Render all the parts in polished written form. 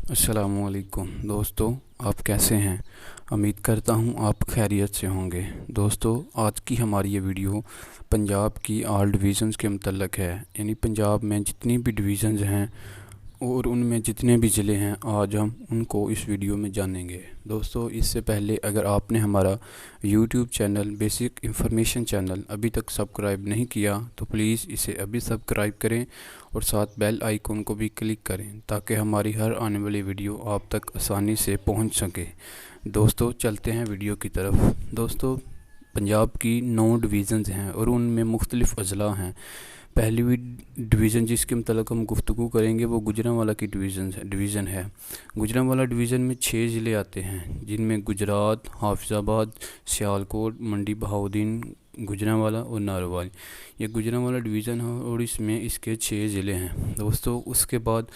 अस्सलामुअलैकुम दोस्तों, आप कैसे हैं। उम्मीद करता हूं आप खैरियत से होंगे। दोस्तों, आज की हमारी ये वीडियो पंजाब की ऑल डिवीज़न्स के मतलब है। यानी पंजाब में जितनी भी डिवीज़न्स हैं और उनमें जितने भी ज़िले हैं, आज हम उनको इस वीडियो में जानेंगे। दोस्तों, इससे पहले अगर आपने हमारा YouTube channel basic information channel अभी तक सब्सक्राइब नहीं किया तो प्लीज़ इसे अभी सब्सक्राइब करें और साथ बेल आइकन को भी क्लिक करें ताकि हमारी हर आने वाली वीडियो आप तक आसानी से पहुंच सके। दोस्तों, चलते हैं वीडियो की तरफ। दोस्तों, पंजाब की 9 डिवीज़न्स हैं और उनमें मुख्तलिफ़ अजला हैं। पहली भी डिवीज़न जिसके मतलब हम गुफ्तगू करेंगे वो गुजरांवाला की डिवीज़न है। गुजरांवाला डिवीज़न में 6 ज़िले आते हैं, जिनमें गुजरात, हाफिज़ाबाद, सियालकोट, मंडी बहाउद्दीन, गुजरांवाला और नारोवाल। ये गुजरांवाला डिवीज़न है और इसमें इसके 6 ज़िले हैं। दोस्तों, उसके बाद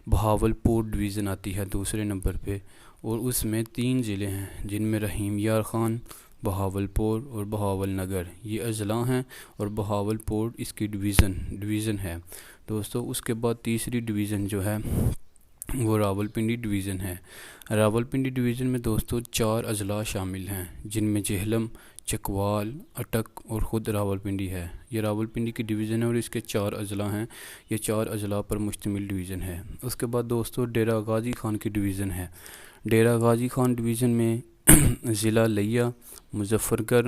बहावलपुर डिवीज़न आती है दूसरे नंबर पे और उसमें 3 ज़िले हैं, जिनमें रहीम यार ख़ान, बहावलपुर और बहावल नगर ये अजला हैं और बहावलपुर इसकी डिवीज़न है। दोस्तों, उसके बाद तीसरी डिवीज़न जो है वो रावलपिंडी डिवीज़न है। रावलपिंडी डिवीज़न में दोस्तों 4 अजला शामिल हैं, जिनमें जेहलम, चकवाल, अटक और ख़ुद रावलपिंडी है। ये रावलपिंडी की डिवीज़न है और इसके 4 अजला हैं। ये 4 अजला पर मुश्तमिल डिवीज़न है। उसके बाद दोस्तों डेरा गाजी खान की डिवीज़न है। डेरा गाजी खान डिवीज़न में ज़िला लिया, मुजफ्फरगढ़,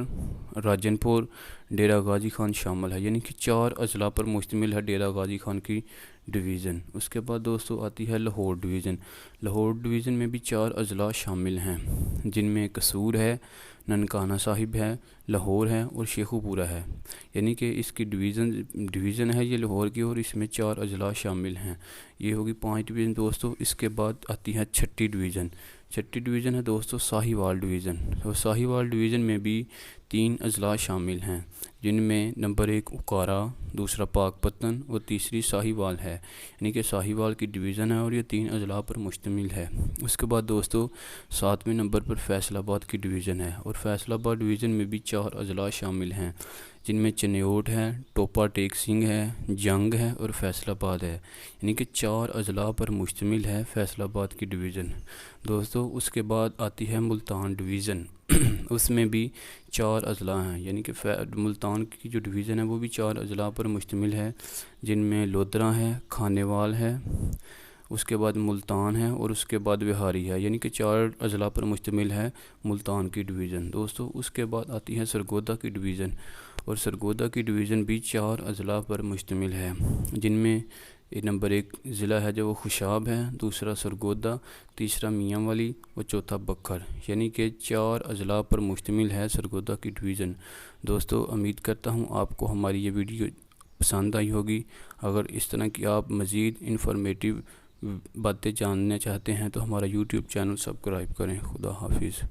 राजनपुर, डेरा गाजी खान शामिल है। यानी कि 4 अजला पर मुश्तमिल है डेरा गाजी खान की डिवीज़न। उसके बाद दोस्तों आती है लाहौर डिवीज़न। लाहौर डिवीज़न में भी 4 अजला शामिल हैं, जिनमें कसूर है, ननकाना साहिब है, लाहौर है और शेखुपुरा है। यानी कि इसकी डिवीज़न है ये लाहौर की और इसमें 4 अजला शामिल हैं। ये होगी 5 डिवीज़न दोस्तों। इसके बाद आती है छठी डिवीज़न। छठी डिवीज़न है दोस्तों साहिवाल डिवीज़न। और साहिवाल डिवीज़न में भी 3 अजला शामिल हैं, जिनमें नंबर 1 उकारा, दूसरा पाकपतन और तीसरी साहिवाल है। यानी कि साहिवाल की डिवीज़न है और ये 3 अजला पर मुश्तमिल है। उसके बाद दोस्तों 7वें नंबर पर फैसलाबाद की डिवीज़न है और फैसलाबाद डिवीज़न में भी 4 अजला शामिल हैं, जिनमें चन्योट है, टोपा टेक सिंह है, जंग है और फैसलाबाद है। यानी कि 4 अजला पर मुश्तमिल है फैसलाबाद की डिवीज़न। दोस्तों, उसके बाद आती है मुल्तान डिवीज़न। उसमें भी 4 अजला हैं, यानी कि मुल्तान की जो डिवीज़न है वो भी 4 अजला पर मुश्तमिल है, जिनमें लोधरा है, खानेवाल है, उसके बाद मुल्तान है और उसके बाद बिहारी है। यानी कि 4 अजला पर मुश्तमिल है मुल्तान की डिवीज़न। दोस्तों, उसके बाद आती है सरगोदा की डिवीज़न और सरगोदा की डिवीज़न भी 4 अजला पर मुश्तमिल है, जिनमें नंबर 1 ज़िला है जो वो खुशाब है, दूसरा सरगोदा, तीसरा मियाँ वाली और चौथा बखर। यानी कि 4 अजला पर मुश्तमिल है सरगोदा की डिवीज़न। दोस्तों, उम्मीद करता हूँ आपको हमारी ये वीडियो पसंद आई होगी। अगर इस तरह की आप मज़ीद इन्फॉर्मेटिव बातें जानना चाहते हैं तो हमारा यूट्यूब चैनल सब्सक्राइब करें। खुदा हाफिज़।